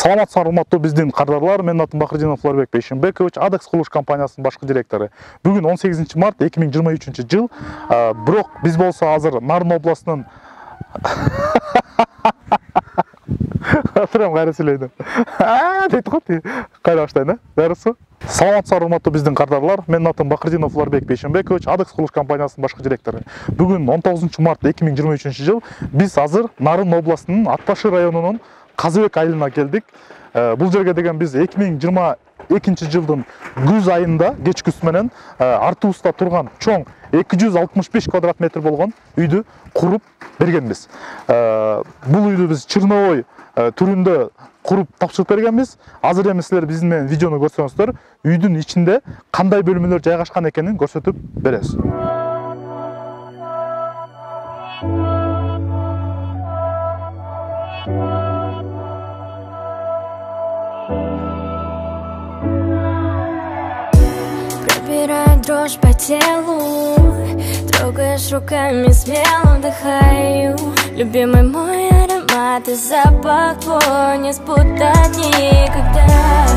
Саламатсыздар, урматтуу биздин кардарлар. Мен атым Бакырдинов Флорбек Бейшенбекович, Адекс курулуш компаниясынын башкы директору. Бүгүн 18 март 2023 жыл. Бирок биз болсо азыр Нарын областынын Атырам кайра сүйлөйдүм. Дейт го ти. Кайра баштайын, дарысы. Саламатсыздар, урматтуу биздин кардарлар. Мен атым Бакырдинов Флорбек Бейшенбекович, Адекс курулуш компаниясынын башкы директору. Бүгүн 19 март 2023 жыл. Биз азыр Нарын областынын Атбашы районунун Казыбек айылына келдик. Бул жерге деген биз 2022 жылдын күз айында кеч күз менен артыбызда турган чоң 265 квадрат метр болгон үйдү куруп бергенбиз. Бул үйдү биз чырновой түрүндө куруп тапшырып бергенбиз. Азыр эми силер биздин менен видеону көрсөңүздөр, үйдүн ичинде кандай бөлмөлөр жайгашкан экенин көрсөтүп беребиз. Дрожь по телу, трогаешь руками, смело вдыхаю. Любимый мой аромат и запах твой не спутать никогда.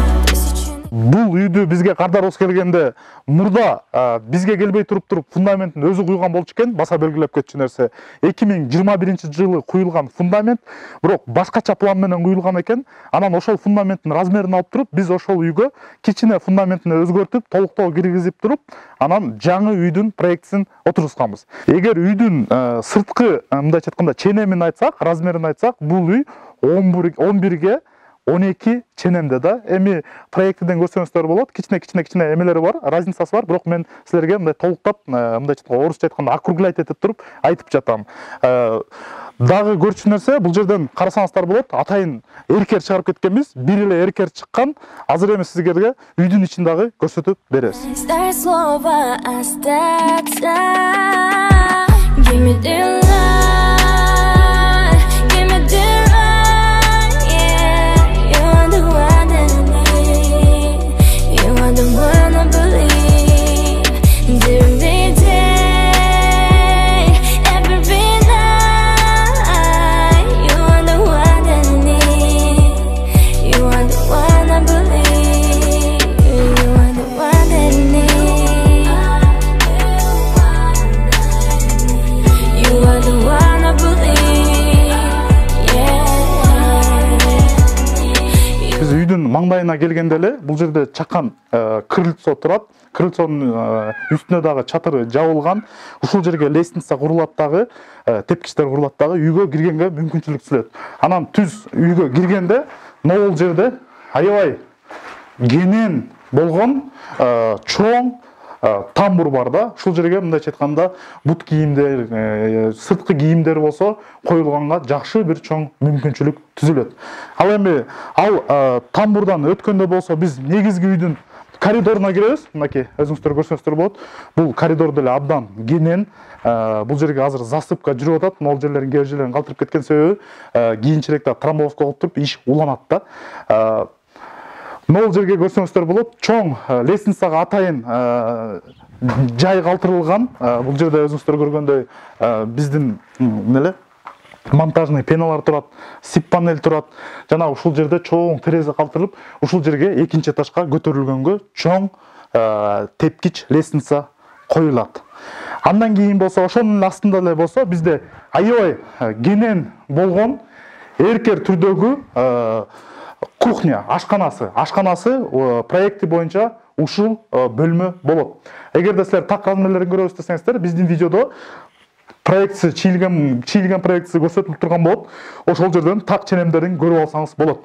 Бул үйдү бизге кардарыбыз келгенде мурда бизге келбей туруп фундаментин өзү куйган болчу экен, баса белгилеп кетчү нерсе. 2021 жылы куюлган фундамент, бирок башкача план менен куюлган экен. Анан ошол фундаменттин размерин алып туруп, биз ошол үйгө кичине фундаментин өзгөртүп, толуктоо киргизип туруп, анан жаңы үйдүн проектисин отургузганбыз. Эгер үйдүн сырткы, мындайча айтканда, ченемин айтсак, размерин айтсак, бул үй 11ге 12 ченемде да. Эми проектиден көрсөңүздөр болот. Кичине эмелери бар, разницасы бар. Бирок мен силерге мындай толуктап, мындайча орусча айтканда округлять этип туруп айтып жатам. Дагы көрчү нерсе, бул жерден карасаңыздар болот. Атайын эркер чыгарып кеткенбиз. Бир эле эркер чыккан. Азыр эми сизге үйдүн ичин дагы көрсөтүп беребиз. Маңдайына келгенде эле бул жерде чакан крыльцо турат. Крыльцонун үстүнө дагы чатыры жабылган. Ушул жерге лестница курулат дагы, тепкичтер курулат дагы, үйгө киргенге мүмкүнчүлүк түзөлөт. Анан түз үйгө киргенде могул жерде аябай кенен болгон чоң тамбур бар да. Ушул жерге мындайча айтканда бут кийимдер, сырткы кийимдер болсо коюлганга жакшы бир чоң мүмкүнчүлүк түзүлөт. Ал эми тамбурдан өткөндө болсо биз негизги үйдүн коридоруна киребиз. Мынакей өзүңүздөр көрсөңүздөр болот. Бул коридор деле абдан кенен. Бул жерге азыр засыпка жүрүп атат. Могул жерлерин кээ бир жерлерин калтырып кеткен себеби кийинчерээкте трамбовка кылып туруп иш уланат да. Могул жерге көрсөңүздөр болот. Чоң лестницага атайын жай калтырылган. Бул жерде өзүңүздөр көргөндөй биздин эмеле монтажный пеналар турат, сип панель турат. Жана ушул жерде чоң терезе калтырылып, ушул жерге экинчи этажга көтөрүлгөнгө чоң тепкич лестница коюлат. Андан кийин болсо, ошонун астында эле болсо, бизде аябай кенен болгон эркер түрдөгү кухня, ашканасы проекти боюнча ушул бөлмө болот. Эгерде силер так размерлерин көрөбүз десеңиздер, биздин видеодо проектisi чийилген проектisi көрсөтүлүп турган болот. Ошол жерден так ченемдерин көрүп алсаңыз болот.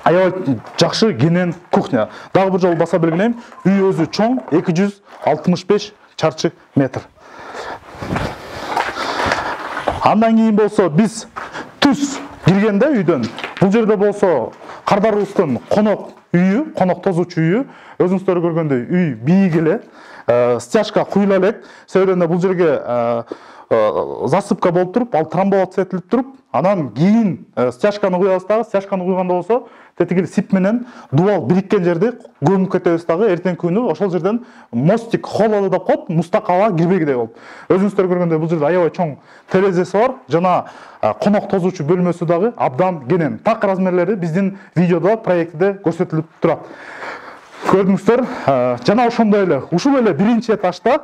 Аябай жакшы кенен кухня. Дагы бир жолу баса белгилейм, үй өзү чоң, 265 чарчы метр. Андан кийин болсо биз түз киргенде үйдөн, бул жерде болсо кардарыбыздын конок үйү, конок тозуучу үйү, өзүңүздөр көргөндөй үй бийик эле, стяжка куюла элек. Себебинде бул жерге засыпка болуп туруп, ал трамбоваться этилип туруп, анан кийин стяжканы куябыз дагы, стяжканы куйганда болсо, тетигил сип менен дубал бириккен жерди көмүп кетебиз дагы, эртеңки күнү ошол жерден мостик холлоду деп коет, мустак аба кирбегидей болуп. Өзүңүздөр көргөндөй бул жерде аябай чоң терезеси бар, жана конок тозуучу бөлмөсү дагы абдан кенен. Так размерлери биздин видеодо, проектиде көрсөтүлүп турат. Көрдүңүздөр, жана ошондой эле, ушул эле биринчи этажда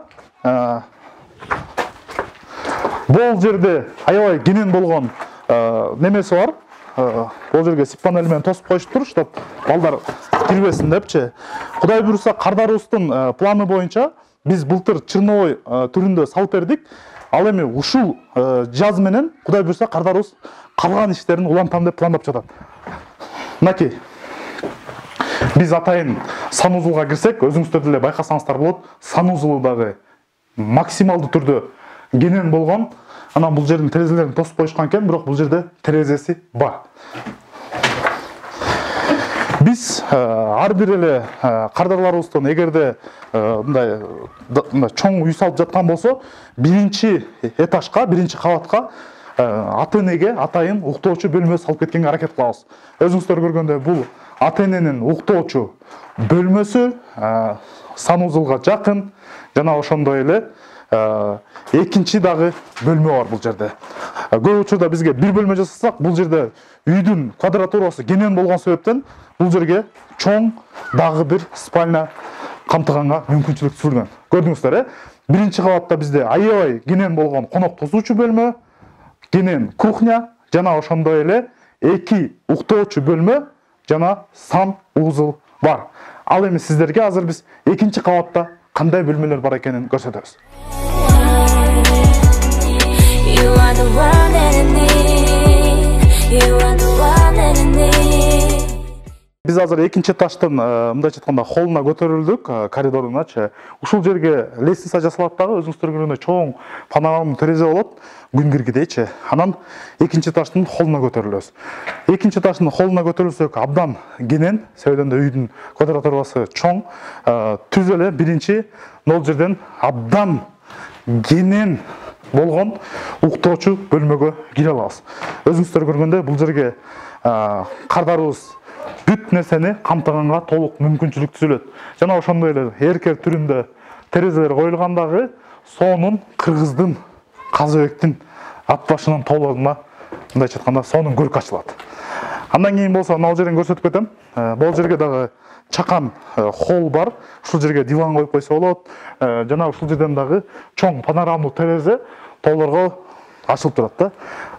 бул жерде аябай кенен болгон немеси бар. Бул жерге сип панели менен тосуп коюшуптур, чтоб балдар кирбесин депчи. Кудай буйруса, кардарыбыздын планы боюнча биз былтыр черновой түрүндө салып бердик. Ал эми ушул жаз менен кудай буйруса кардарыбыз калган иштерин улантам деп пландап жатат. Мынакей. Биз атайын санузулга кирсек, өзүңүздөр деле байкасаңыздар болот, санузулу дагы максималдуу түрдө кенен болгон. Анан бул жердин терезелерин тосуп коюшкан экен, бирок бул жерде терезеси бар. Биз ар бир эле кардарларыбыздын эгерде мындай чоң үй салып жаткан болсо, биринчи этажга, биринчи кабатка ата-энеге атайын уктоочу бөлмө салып кеткенге аракет кылабыз. Өзүңүздөр көргөндөй бул ата-эненин уктоочу бөлмөсү санузулга жакын, жана ошондой эле экинчи дагы бөлмө бар бул жерде. Көп учурда бизге бир бөлмө жасасак, бул жерде үйдүн квадратурасы кенен болгон себептен бул жерге чоң дагы бир спальня камтыганга мүмкүнчүлүк түзүлгөн. Көрдүңүздөр, биринчи кабатта бизде аябай кенен болгон конок тозуучу бөлмө, кенен кухня, жана ошондой эле эки уктоочу бөлмө жана сан узул бар. Ал эми сиздерге азыр биз экинчи кабатта кандай бөлмөлөр бар экенин көрсөтөбүз. Биз азыр экинчи этаждын мындайча айтканда холлуна көтөрүлдүк, коридоруначы. Ушул жерге лестница жасалат дагы, өзүңүздөр көргөндөй чоң панорамалуу терезе болот, күн киргидейчи. Анан экинчи этаждын холлуна көтөрүлөбүз. Экинчи этаждын холлуна көтөрүлсөк, абдан кенен, себебен да үйдүн квадратурасы чоң. Түз эле биринчи бул жерден абдан кенен болгон уктоочу бөлмөгө кире алабыз. Өзүңүздөр көргөндөй бул жерге кардарыбыз бүт нерсени камтыганга толук мүмкүнчүлүк түзүлөт. Жана ошондой эле эркер түрүндө терезелер коюлгандагы соонун кыргыздын, казыбектин ат башынын тоолоруна мындайча айтканда соонун көркү ачылат. Андан кийин болсо мына жерден көрсөтүп кетем. Бул жерге дагы чакан холл бар. Ушул жерге диван коюп койсо болот. Жана ушул жерден дагы чоң панорамалуу терезе тоолорго ачылып турат да.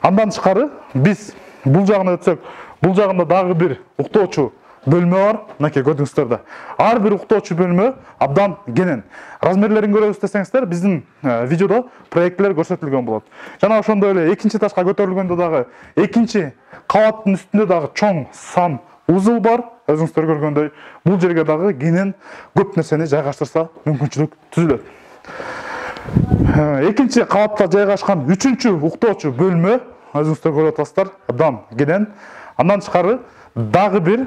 Андан тышкары биз бул жагына өтсөк, бул жагында дагы бир уктоочу бөлмө бар. Мынакей көрдүңүздөр да. Ар бир уктоочу бөлмө абдан кенен. Размерлерин көрөбүз десеңиздер, биздин видеодо проектлер көрсөтүлгөн болот. Жана ошондой эле экинчи этажга көтөрүлгөндө дагы экинчи кабаттын үстүндө дагы чоң сан узул бар. Өзүңүздөр көргөндөй бул жерге дагы кенен көп нерсени жайгаштырса мүмкүнчүлүк түзүлөт. Экинчи кабатта жайгашкан үчүнчү уктоочу бөлмө, өзүңүздөр көрүп атасыздар, абдан кенен. Андан тышкары дагы бир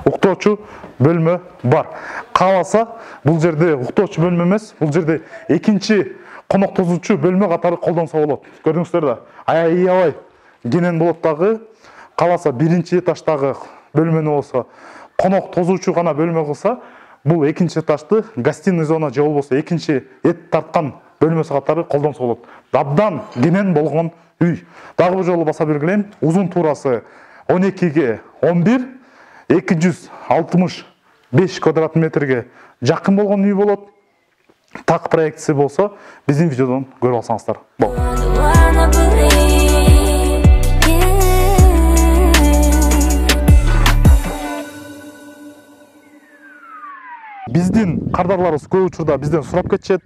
уктоочу бөлмө бар. Кааласа бул жерде уктоочу бөлмө эмес, бул жерде экинчи конок тозуучу бөлмө катары колдонсо болот. Көрдүңүздөр да, аябай кенен болот дагы. Кааласа биринчи этаждагы бөлмөнү болсо конок тозуучу гана бөлмө кылса, бул экинчи этажды гостиный зона же болбосо экинчи эт тарткан бөлмөсү катары колдонсо болот. Абдан кенен болгон үй. Дагы бир жолу баса белгилейм, узун туурасы 12-ге 11, 265 квадрат метрге жакын болгон үй болот. Так проектisi болсо, биздин видеодон көрүп алсаңыздар болот. Биздин кардарларыбыз көп учурда бизден сурап кетишет.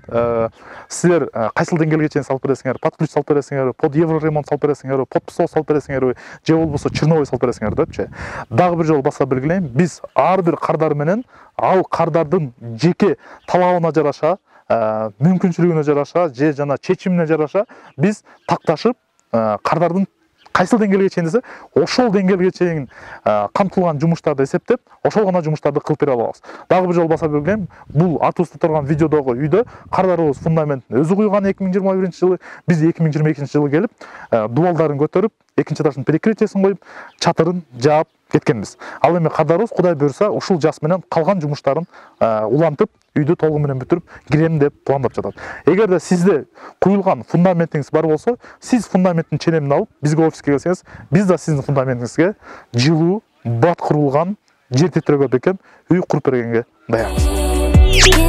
Силер кайсыл деңгээлге чейин салып бересиңер? Под ключ салып бересиңер, под евро ремонт салып бересиңер, под псо салып бересиңер, же болбосо черновой салып бересиңер депчи. Дагы бир жолу баса белгилейм, биз ар бир кардар менен ал кардардын жеке талабына жараша, мүмкүнчүлүгүнө жараша, же жана чечимине жараша биз такташып кардардын кайсыл деңгээлге чейин десе, ошол деңгээлге чейин камтылган жумуштарды эсептеп, ошол гана жумуштарды кылып бере алабыз. Дагы бир жолу баса берген, бул артыбызда турган видеодогу үйдө кардарыбыз фундаментин өзү куйган 2021-жылы, биз 2022-жылы келип, дубалдарын көтөрүп, экинчи этаждын перекрытиясын коюп, чатырын жаап кеткенбиз. Ал эми кардарыбыз Кудай буйрса, ушул жаз менен калган жумуштарын улантып, үйдү толугу менен бүтүрүп кирем деп пландап жатат. Эгерде сизде куюлган фундаментиңиз бар болсо, сиз фундаменттин ченемин алып, бизге офиске келсеңиз, биз да сиздин фундаментиңизге жылуу, бат курулган, жер титирөбөй экен үй куруп бергенге даярбыз.